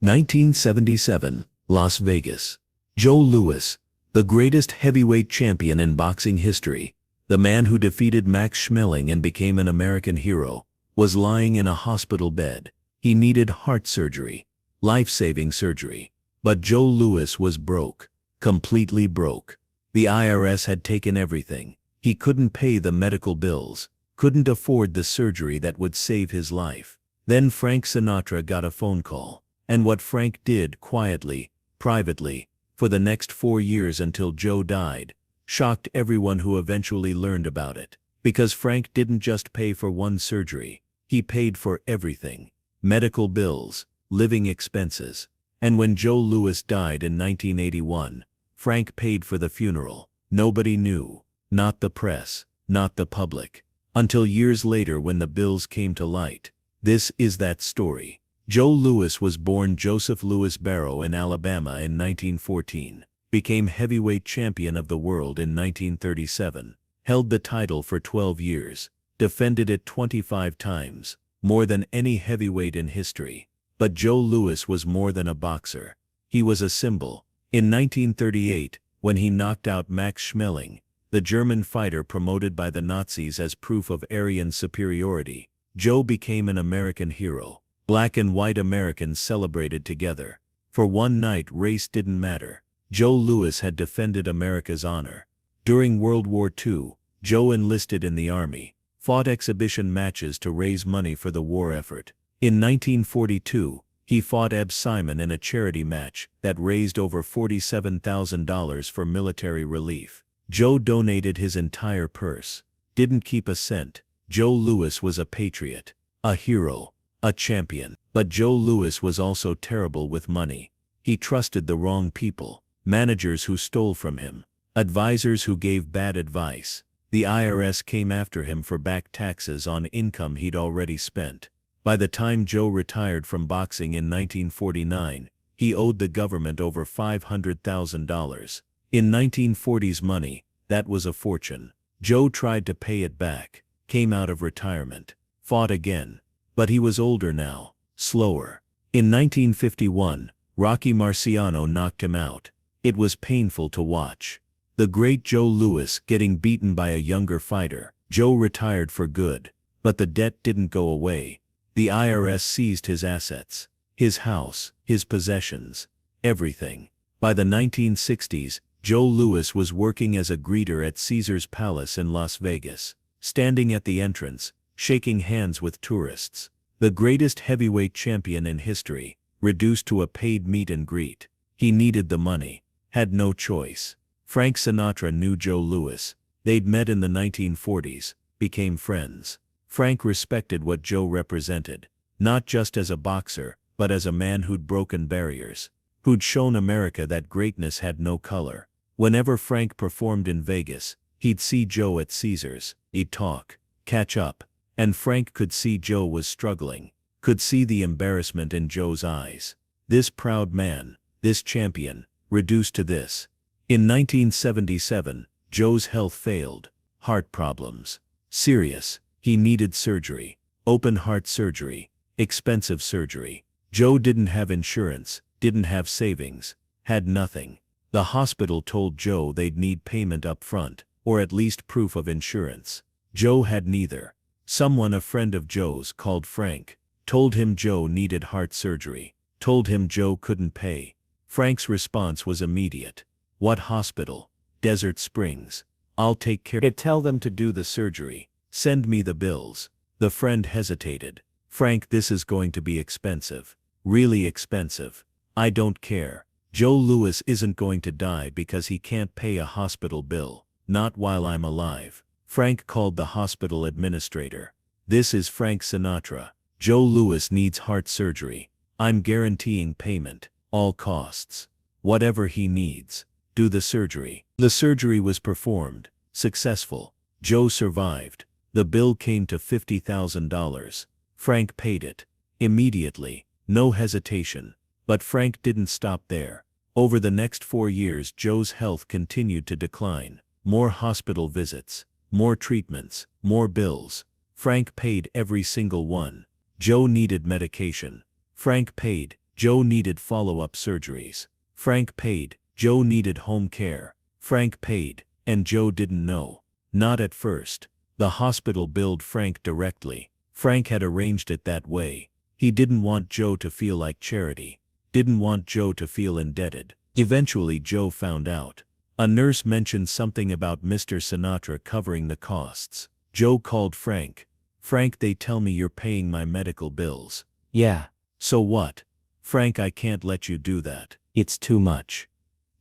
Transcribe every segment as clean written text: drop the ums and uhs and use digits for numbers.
1977, Las Vegas. Joe Louis, the greatest heavyweight champion in boxing history, the man who defeated Max Schmeling and became an American hero, was lying in a hospital bed. He needed heart surgery, life-saving surgery. But Joe Louis was broke, completely broke. The IRS had taken everything. He couldn't pay the medical bills, couldn't afford the surgery that would save his life. Then Frank Sinatra got a phone call. And what Frank did quietly, privately, for the next 4 years until Joe died, shocked everyone who eventually learned about it. Because Frank didn't just pay for one surgery, he paid for everything. Medical bills, living expenses. And when Joe Louis died in 1981, Frank paid for the funeral. Nobody knew, not the press, not the public, until years later when the bills came to light. This is that story. Joe Louis was born Joseph Louis Barrow in Alabama in 1914, became heavyweight champion of the world in 1937, held the title for 12 years, defended it 25 times, more than any heavyweight in history. But Joe Louis was more than a boxer. He was a symbol. In 1938, when he knocked out Max Schmeling, the German fighter promoted by the Nazis as proof of Aryan superiority, Joe became an American hero. Black and white Americans celebrated together. For one night, race didn't matter. Joe Louis had defended America's honor. During World War II, Joe enlisted in the army, fought exhibition matches to raise money for the war effort. In 1942, he fought Eb Simon in a charity match that raised over $47,000 for military relief. Joe donated his entire purse, didn't keep a cent. Joe Louis was a patriot, a hero, a champion. But Joe Louis was also terrible with money. He trusted the wrong people, managers who stole from him, advisors who gave bad advice. The IRS came after him for back taxes on income he'd already spent. By the time Joe retired from boxing in 1949, he owed the government over $500,000. In 1940s money, that was a fortune. Joe tried to pay it back, came out of retirement, fought again. But he was older now, slower. In 1951, Rocky Marciano knocked him out. It was painful to watch. The great Joe Louis getting beaten by a younger fighter. Joe retired for good, but the debt didn't go away. The IRS seized his assets, his house, his possessions, everything. By the 1960s, Joe Louis was working as a greeter at Caesar's Palace in Las Vegas, standing at the entrance, shaking hands with tourists. The greatest heavyweight champion in history, reduced to a paid meet and greet. He needed the money, had no choice. Frank Sinatra knew Joe Louis. They'd met in the 1940s, became friends. Frank respected what Joe represented, not just as a boxer, but as a man who'd broken barriers, who'd shown America that greatness had no color. Whenever Frank performed in Vegas, he'd see Joe at Caesar's. He'd talk, catch up. And Frank could see Joe was struggling, could see the embarrassment in Joe's eyes. This proud man, this champion, reduced to this. In 1977, Joe's health failed. Heart problems. Serious. He needed surgery. Open heart surgery. Expensive surgery. Joe didn't have insurance, didn't have savings, had nothing. The hospital told Joe they'd need payment up front, or at least proof of insurance. Joe had neither. Someone, a friend of Joe's, called Frank, told him Joe needed heart surgery, told him Joe couldn't pay. Frank's response was immediate. What hospital? Desert Springs. I'll take care. Tell them to do the surgery. Send me the bills. The friend hesitated. Frank, this is going to be expensive. Really expensive. I don't care. Joe Louis isn't going to die because he can't pay a hospital bill. Not while I'm alive. Frank called the hospital administrator. This is Frank Sinatra. Joe Louis needs heart surgery. I'm guaranteeing payment, all costs. Whatever he needs. Do the surgery. The surgery was performed. Successful. Joe survived. The bill came to $50,000. Frank paid it. Immediately. No hesitation. But Frank didn't stop there. Over the next 4 years, Joe's health continued to decline. More hospital visits. More treatments, more bills. Frank paid every single one. Joe needed medication. Frank paid. Joe needed follow-up surgeries. Frank paid. Joe needed home care. Frank paid, and Joe didn't know. Not at first. The hospital billed Frank directly. Frank had arranged it that way. He didn't want Joe to feel like charity. Didn't want Joe to feel indebted. Eventually Joe found out. A nurse mentioned something about Mr. Sinatra covering the costs. Joe called Frank. Frank, they tell me you're paying my medical bills. Yeah. So what? Frank, I can't let you do that. It's too much.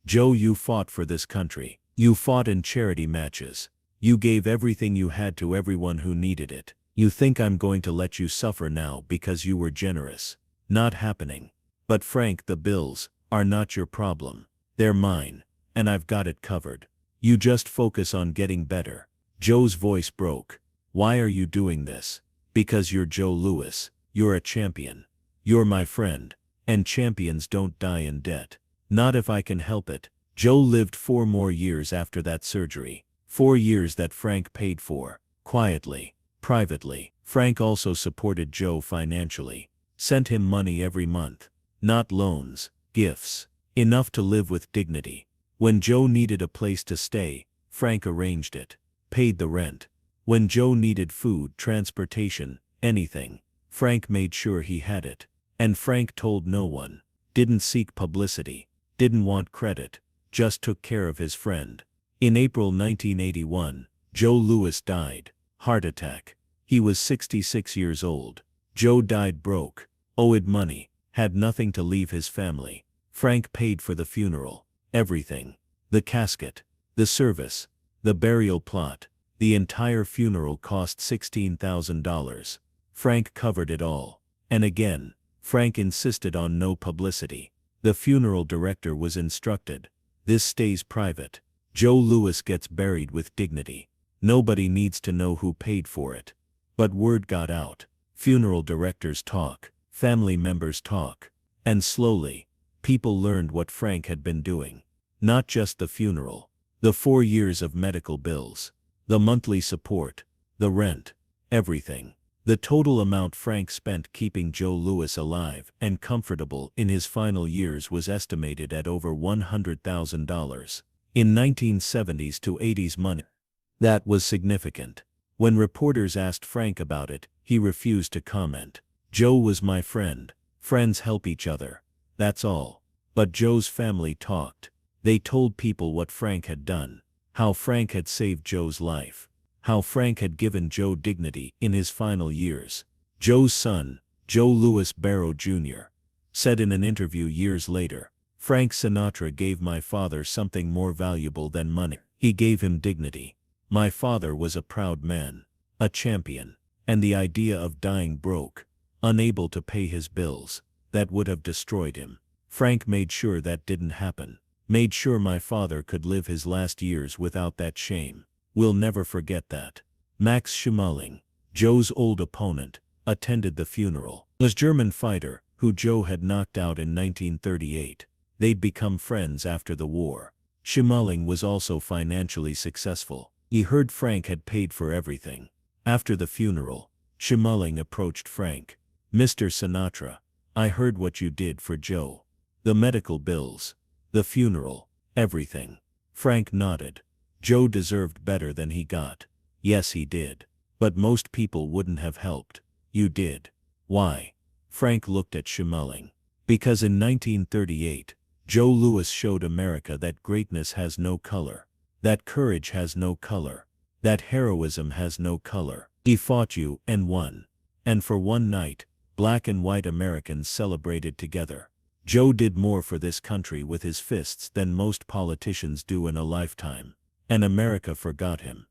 Joe, you fought for this country. You fought in charity matches. You gave everything you had to everyone who needed it. You think I'm going to let you suffer now because you were generous? Not happening. But Frank, the bills are not your problem. They're mine, and I've got it covered. You just focus on getting better. Joe's voice broke. Why are you doing this? Because you're Joe Louis. You're a champion. You're my friend. And champions don't die in debt. Not if I can help it. Joe lived 4 more years after that surgery. 4 years that Frank paid for. Quietly. Privately. Frank also supported Joe financially. Sent him money every month. Not loans. Gifts. Enough to live with dignity. When Joe needed a place to stay, Frank arranged it. Paid the rent. When Joe needed food, transportation, anything, Frank made sure he had it. And Frank told no one. Didn't seek publicity. Didn't want credit. Just took care of his friend. In April 1981, Joe Louis died. Heart attack. He was 66 years old. Joe died broke. Owed money. Had nothing to leave his family. Frank paid for the funeral. Everything. The casket. The service. The burial plot. The entire funeral cost $16,000. Frank covered it all. And again, Frank insisted on no publicity. The funeral director was instructed. This stays private. Joe Louis gets buried with dignity. Nobody needs to know who paid for it. But word got out. Funeral directors talk. Family members talk. And slowly, people learned what Frank had been doing. Not just the funeral. The 4 years of medical bills. The monthly support. The rent. Everything. The total amount Frank spent keeping Joe Louis alive and comfortable in his final years was estimated at over $100,000. In 1970s to 80s money. That was significant. When reporters asked Frank about it, he refused to comment. Joe was my friend. Friends help each other. That's all. But Joe's family talked. They told people what Frank had done. How Frank had saved Joe's life. How Frank had given Joe dignity in his final years. Joe's son, Joe Louis Barrow Jr., said in an interview years later, Frank Sinatra gave my father something more valuable than money. He gave him dignity. My father was a proud man, a champion, and the idea of dying broke, unable to pay his bills, that would have destroyed him. Frank made sure that didn't happen. Made sure my father could live his last years without that shame. We'll never forget that. Max Schmeling, Joe's old opponent, attended the funeral. A German fighter, who Joe had knocked out in 1938. They'd become friends after the war. Schmeling was also financially successful. He heard Frank had paid for everything. After the funeral, Schmeling approached Frank. Mr. Sinatra, I heard what you did for Joe. The medical bills. The funeral. Everything. Frank nodded. Joe deserved better than he got. Yes, he did. But most people wouldn't have helped. You did. Why? Frank looked at Schmeling. Because in 1938, Joe Louis showed America that greatness has no color. That courage has no color. That heroism has no color. He fought you and won. And for one night, black and white Americans celebrated together. Joe did more for this country with his fists than most politicians do in a lifetime. And America forgot him.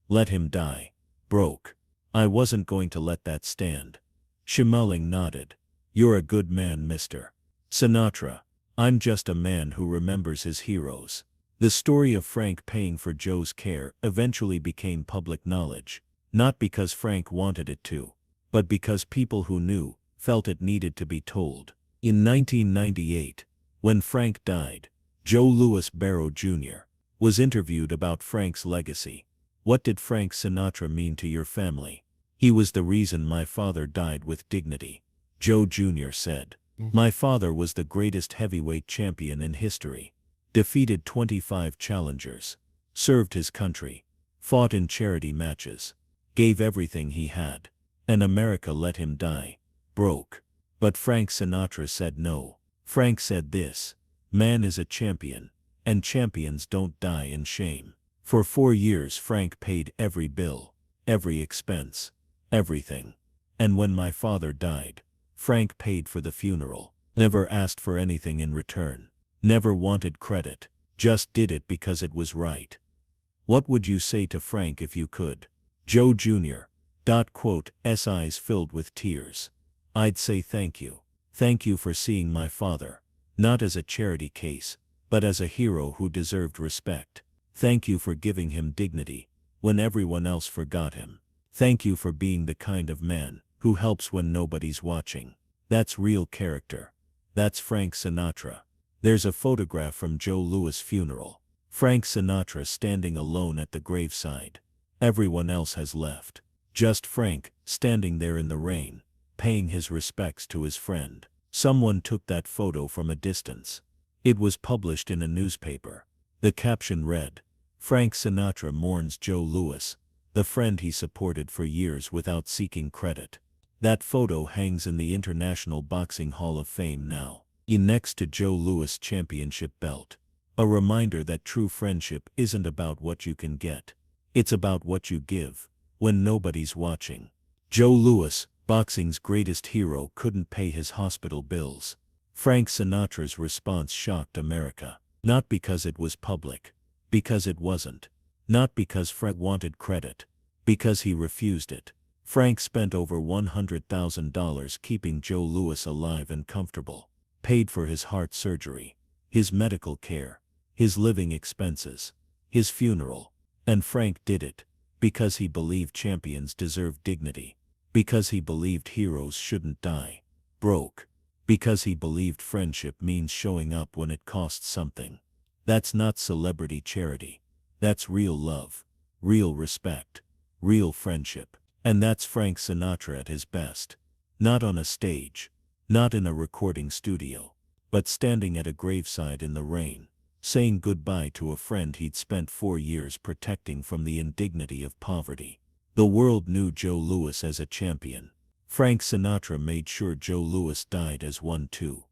Let him die. Broke. I wasn't going to let that stand. Schmeling nodded. You're a good man, Mr. Sinatra. I'm just a man who remembers his heroes. The story of Frank paying for Joe's care eventually became public knowledge. Not because Frank wanted it to, but because people who knew felt it needed to be told. In 1998, when Frank died, Joe Louis Barrow Jr. was interviewed about Frank's legacy. What did Frank Sinatra mean to your family? He was the reason my father died with dignity, Joe Jr. said. My father was the greatest heavyweight champion in history. Defeated 25 challengers. Served his country. Fought in charity matches. Gave everything he had. And America let him die. Broke. But Frank Sinatra said no. Frank said this: man is a champion. And champions don't die in shame. For 4 years Frank paid every bill. Every expense. Everything. And when my father died, Frank paid for the funeral. Never asked for anything in return. Never wanted credit. Just did it because it was right. What would you say to Frank if you could? Joe Jr. S eyes filled with tears. I'd say thank you. Thank you for seeing my father, not as a charity case, but as a hero who deserved respect. Thank you for giving him dignity when everyone else forgot him. Thank you for being the kind of man who helps when nobody's watching. That's real character. That's Frank Sinatra. There's a photograph from Joe Louis' funeral. Frank Sinatra standing alone at the graveside. Everyone else has left. Just Frank, standing there in the rain, paying his respects to his friend. Someone took that photo from a distance. It was published in a newspaper. The caption read, "Frank Sinatra mourns Joe Louis, the friend he supported for years without seeking credit." That photo hangs in the International Boxing Hall of Fame now, next to Joe Louis' championship belt. A reminder that true friendship isn't about what you can get. It's about what you give when nobody's watching. Joe Louis, boxing's greatest hero, couldn't pay his hospital bills. Frank Sinatra's response shocked America. Not because it was public. Because it wasn't. Not because Frank wanted credit. Because he refused it. Frank spent over $100,000 keeping Joe Louis alive and comfortable. Paid for his heart surgery, his medical care, his living expenses, his funeral. And Frank did it because he believed champions deserve dignity. Because he believed heroes shouldn't die broke. Because he believed friendship means showing up when it costs something. That's not celebrity charity. That's real love, real respect, real friendship. And that's Frank Sinatra at his best. Not on a stage, not in a recording studio, but standing at a graveside in the rain, saying goodbye to a friend he'd spent 4 years protecting from the indignity of poverty. The world knew Joe Louis as a champion. Frank Sinatra made sure Joe Louis died as one too.